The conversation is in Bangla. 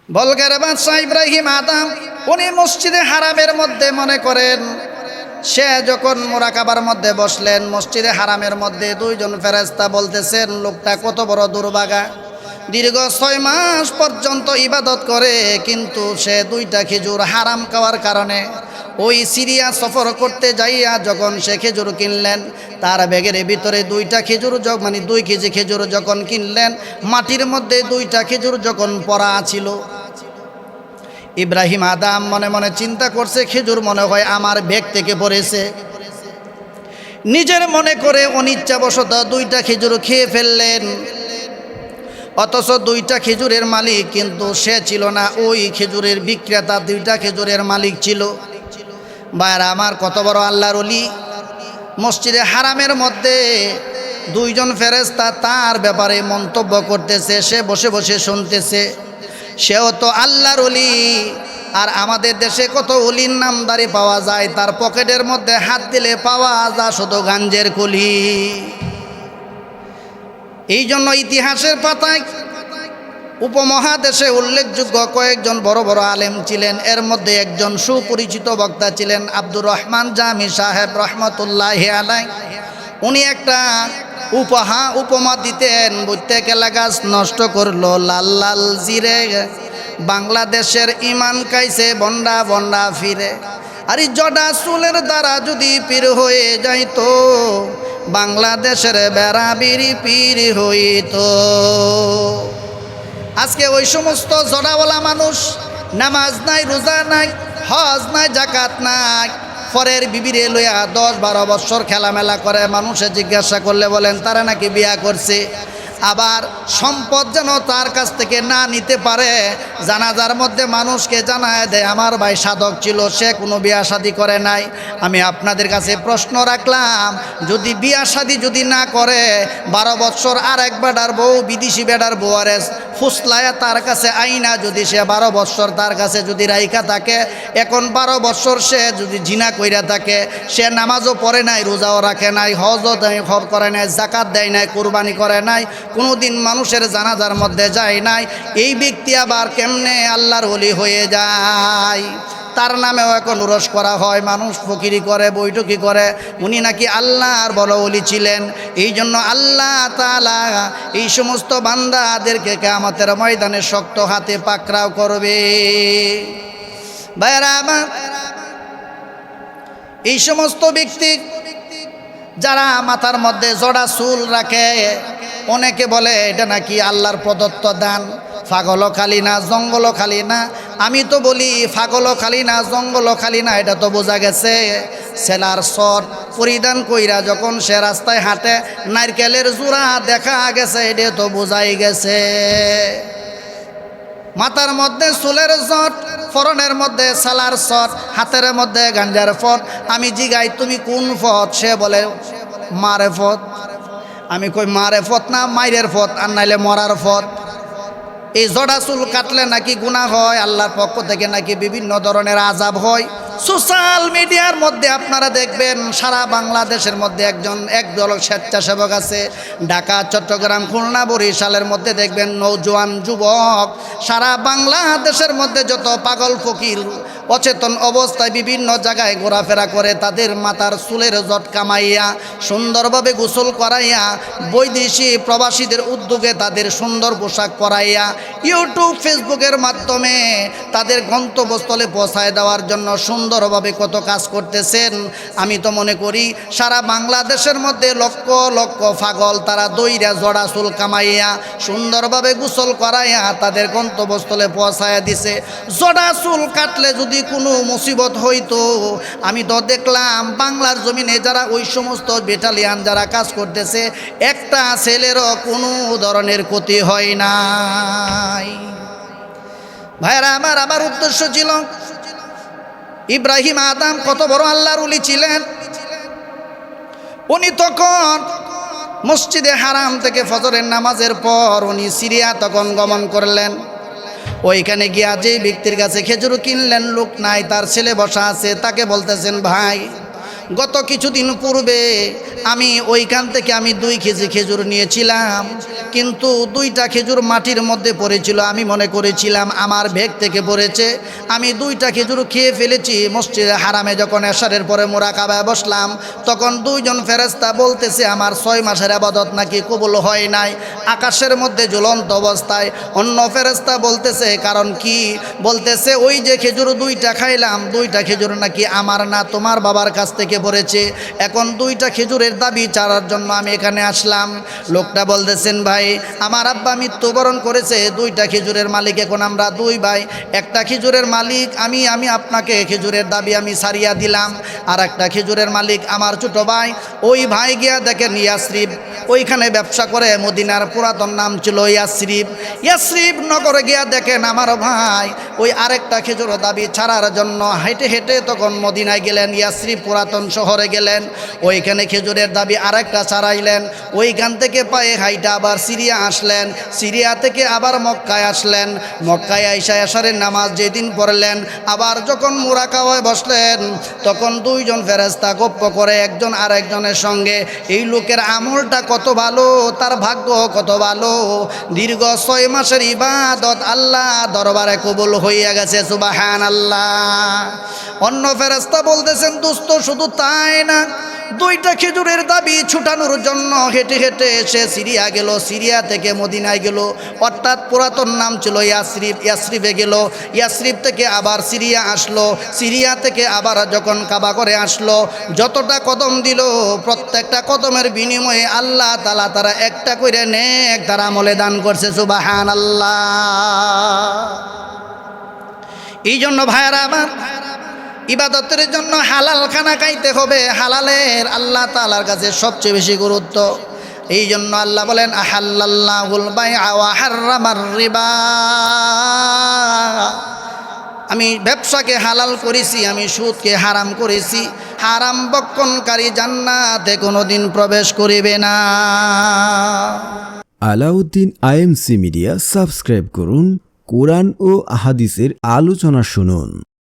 বলগের বাদশাহ ইব্রাহিম আদম উনি মসজিদে হারামের মধ্যে মনে করেন সে যখন মুরাকাবার মধ্যে বসলেন, মসজিদে হারামের মধ্যে দুইজন ফেরেশতা বলতেছেন লোকটা কত বড় দুর্ভাগা, দীর্ঘ 6 মাস পর্যন্ত ইবাদত করে কিন্তু সে 2টা খেজুর হারাম খাওয়ার কারণে ওই সিরিয়া সফর করতে যাইয়া যখন সে খেজুর কিনলেন, তার ব্যাগের ভিতরে 2টা খেজুর মানে 2 কেজি খেজুর যখন কিনলেন, মাটির মধ্যে 2টা খেজুর যখন পড়া ছিল, ইব্রাহিম আদম মনে মনে চিন্তা করছে খেজুর মনে হয় আমার ব্যাগ থেকে পড়েছে। নিজের মনে করে অনিচ্ছাবশত 2টা খেজুর খেয়ে ফেললেন। অথচ 2টা খেজুরের মালিক কিন্তু সে ছিল না, ওই খেজুরের বিক্রেতা 2টা খেজুরের মালিক ছিল। ভাইরা আমার, কত বড় আল্লাহর ওলি! মসজিদে হারামের মধ্যে 2জন ফেরেশতা তার ব্যাপারে মন্তব্য করতেছে, সে বসে বসে শুনতেছে। সেও তো আল্লাহর ওলি। আর আমাদের দেশে কত ওলির নামদারি পাওয়া যায়, তার পকেটের মধ্যে হাত দিলে পাওয়া যায় শুধু গাঞ্জের কলি। এই জন্য ইতিহাসের পাতায় উপমহাদেশে উল্লেখযোগ্য কয়েকজন বড় বড় আলেম ছিলেন। এর মধ্যে একজন সুপরিচিত বক্তা ছিলেন আব্দুর রহমান জামি সাহেব রহমতুল্লাহি আলাইহি। উনি একটা উপমা দিতেন, বুঝতে গেলে গাছ নষ্ট করলো লাল লাল জিরে, বাংলাদেশের ইমান কাইছে বন্ডা বন্ডা ফিরে। আর জডা চুলের দ্বারা যদি পীর হয়ে যাইতো, বাংলাদেশের বেড়াবিরি পীর হইতো। আজকে ওই সমস্ত জড়াওয়ালা মানুষ, নামাজ নাই, রোজা নাই, হজ নাই, জাকাত নাই, পরের বিবিরে লইয়া 10-12 বছর খেলামেলা করে। মানুষে জিজ্ঞাসা করলে বলেন তারা নাকি বিয়া করছে। আবার সম্পদ যেন তার কাছ থেকে না নিতে পারে, জানাজার মধ্যে মানুষকে জানায় দেয় আমার ভাই সাধক ছিল, সে কোনো বিয়া শাদী করে নাই। আমি আপনাদের কাছে প্রশ্ন রাখলাম, যদি বিয়া শাদী যদি না করে, 12 বছর আর এক বেডার বউ, বিদেশি বেডার বউ আরে ফুসলায়া তার কাছে আইনা যদি সে 12 বছর তার কাছে যদি রাইখা থাকে, এখন 12 বছর সে যদি জিনা কইরা থাকে, সে নামাজও পড়ে নাই, রোজাও রাখে নাই, হজও করে নাই, জাকাত দেয় নাই, কুরবানি করে নাই, কোনোদিন মানুষের জানাজার মধ্যে যায় নাই, এই ব্যক্তি আবার কেমনে আল্লাহর ওলি হয়ে যায়? তার নামেও এখন উরস করা হয়, মানুষ ফকিরি করে, বৈঠকি করে, উনি নাকি আল্লাহর বড় ওলি ছিলেন। এই জন্য আল্লাহ তাআলা এই সমস্ত বান্দাদেরকে কিয়ামতের ময়দানে শক্ত হাতে পাকড়াও করবে। ভাইরা আমার, এই সমস্ত ব্যক্তি যারা মাথার মধ্যে জড়া চুল রাখে, অনেকে বলে এটা নাকি আল্লাহর প্রদত্ত দান। পাগলও খালি না, জঙ্গলও খালি না। আমি তো বলি পাগলও খালি না, জঙ্গলও খালি না, এটা তো বোঝা গেছে। সেলার শট পরিধান কইরা যখন সে রাস্তায় হাঁটে, নারকেলের জোড়া দেখা গেছে, এটা তো বোঝাই গেছে। মাথার মধ্যে চুলের জট, ফরনের মধ্যে সালার শট, হাতের মধ্যে গাঞ্জার ফট। আমি জিগাই তুমি কোন ফট? সে বলে মারে ফট। আমি কই মারে ফত না মাইরের ফত, আর নাইলে মরার ফত। এই জড়া চুল কাটলে নাকি গুনাহ হয়, আল্লাহর পক্ষ থেকে নাকি বিভিন্ন ধরনের আযাব হয়। সোশ্যাল মিডিয়ার মধ্যে আপনারা দেখবেন সারা বাংলাদেশের মধ্যে একদল স্বেচ্ছাসেবক আছে। ঢাকা, চট্টগ্রাম, খুলনা, বরিশালের মধ্যে দেখবেন নৌজওয়ান যুবক সারা বাংলাদেশের মধ্যে যত পাগল ফকির অচেতন অবস্থায় বিভিন্ন জায়গায় ঘোরাফেরা করে, তাদের মাথার চুলের জট কামাইয়া সুন্দরভাবে গোসল করাইয়া, বৈদেশিক প্রবাসীদের উদ্যোগে তাদের সুন্দর পোশাক পরাইয়া ইউটিউব, ফেসবুকের মাধ্যমে তাদের গন্তব্যস্থলে পৌঁছায় দেওয়ার জন্য সুন্দরভাবে কত কাজ করতেছেন। আমি তো মনে করি সারা বাংলাদেশের মধ্যে লক্ষ লক্ষ পাগল তারা দইরা জড়া চুল কামাইয়া সুন্দরভাবে গোসল করাইয়া তাদের গন্তব্যস্থলে পৌঁছায়া দিছে। জড়া চুল কাটলে যদি কোনো মুসিবত হইতো, আমি তো দেখলাম বাংলার জমিনে যারা ওই সমস্ত ব্যাটালিয়ান যারা কাজ করতেছে, একটা ছেলেরও কোনো ধরনের ক্ষতি হয় নাই। ভাইরা আমার উদ্দেশ্য ছিল, ইব্রাহিম আদম কত বড় আল্লাহর ওলি ছিলেন। উনি তখন মসজিদে হারাম থেকে ফজরের নামাজের পর উনি সিরিয়া তখন গমন করলেন। ওইখানে গিয়া যে ব্যক্তির কাছে খেজুর কিনলেন, লোক নাই, তার ছেলে বসা আছে, তাকে বলতেছেন ভাই গত কিছুদিন পূর্বে আমি ওইখান থেকে আমি 2 কেজি খেজুর নিয়েছিলাম, কিন্তু 2টা খেজুর মাটির মধ্যে পড়েছিল। আমি মনে করেছিলাম আমার ব্যাগ থেকে পড়েছে। আমি 2টা খেজুর খেয়ে ফেলেছি। মসজিদে হারামে যখন এশারের পরে মুরাকাবায় বসলাম, তখন 2জন ফেরেশতা বলতেছে আমার 6 মাসের ইবাদত নাকি কবুল হয় নাই, আকাশের মধ্যে ঝুলন্ত অবস্থায়। অন্য ফেরেশতা বলতেছে কারণ কি? বলতেছে ওই যে খেজুর 2টা খাইলাম, 2টা খেজুর নাকি আমার না, তোমার বাবার কাছ থেকে পড়েছে। এখন 2টা খেজুরের দাবি চারার জন্য আমি এখানে আসলাম। লোকটা বলতেছেন ভাই আমার আব্বা মৃত্যুবরণ করেছে, 2টা খেজুরের মালিক এখন আমরা 2 ভাই। একটা খেজুরের মালিক আমি আপনাকে খেজুরের দাবি আমি সারিয়া দিলাম, আর একটা খেজুরের মালিক আমার ছোট ভাই। ওই ভাই গিয়া দেখেন ইয়াসরিব, ওইখানে ব্যবসা করে। মদিনার পুরাতন নাম ছিল ইয়াসরিব। ইয়াসরিব নগরে গিয়া দেখেন আমার ভাই ওই আরেকটা খেজুর দাবি ছাড়ার জন্য হেঁটে হেঁটে তখন মদিনায় গেলেন, ইয়াসরিব পুরাতন শহরে গেলেন। ওইখানে খেজুরের দাবি আরেকটা ছাড়াইলেন। ওইখান থেকে পায়ে হাইটা আবার সিরিয়া আসলেন, সিরিয়া থেকে আবার মক্কায় আসলেন। মক্কায় আইসা এশারের নামাজ যেদিন পড়লেন, আবার যখন মুরাকাবায় বসলেন, তখন 2জন ফেরেশতা গপ্প করে একজন আরেকজনের সঙ্গে। এই লোকের আমলটা কত ভালো, তার ভাগ্য কত ভালো, দীর্ঘ 6 মাসের ইবাদত আল্লাহ দরবারে কবুল হইয়া গেছে। সুবহানাল্লাহ। অন্য ফেরেশতা বলতেছেন দোস্ত শুধু তাই না, 2টা খেজুরের দাবি ছুটানোর জন্য হেঁটে হেঁটে এসে সিরিয়া গেল, সিরিয়া থেকে মদিনায় গেল, অর্থাৎ পুরাতন নাম ছিল ইয়াসরিব, ইয়াসরিবে গেল, ইয়াসরিব থেকে আবার সিরিয়া আসলো, সিরিয়া থেকে আবার যখন কাবা করে আসলো, যতটা কদম দিল প্রত্যেকটা কদমের বিনিময়ে আল্লাহ তাআলা তারা একটা করে নেক তার আমলে দান করছে। সুবহানাল্লাহ। এই জন্য ভাইয়ারা আমার, ইবাদতের জন্য হালাল খানা খাইতে হবে। হালালের আল্লাহ তাআলার কাছে সবচেয়ে বেশি গুরুত্ব। এই জন্য আল্লাহ বলেন আহাল্লাল্লাহুল বাইআ ওয়া হাররামার রিবা। আমি ব্যবসাকে হালাল করেছি, আমি সুদকে হারাম করেছি। হারাম বক্ষণকারী জান্নাতে কোনোদিন প্রবেশ করিবে না। আলাউদ্দিন আইএমসি মিডিয়া সাবস্ক্রাইব করুন, কোরআন ও আহাদিসের আলোচনা শুনুন।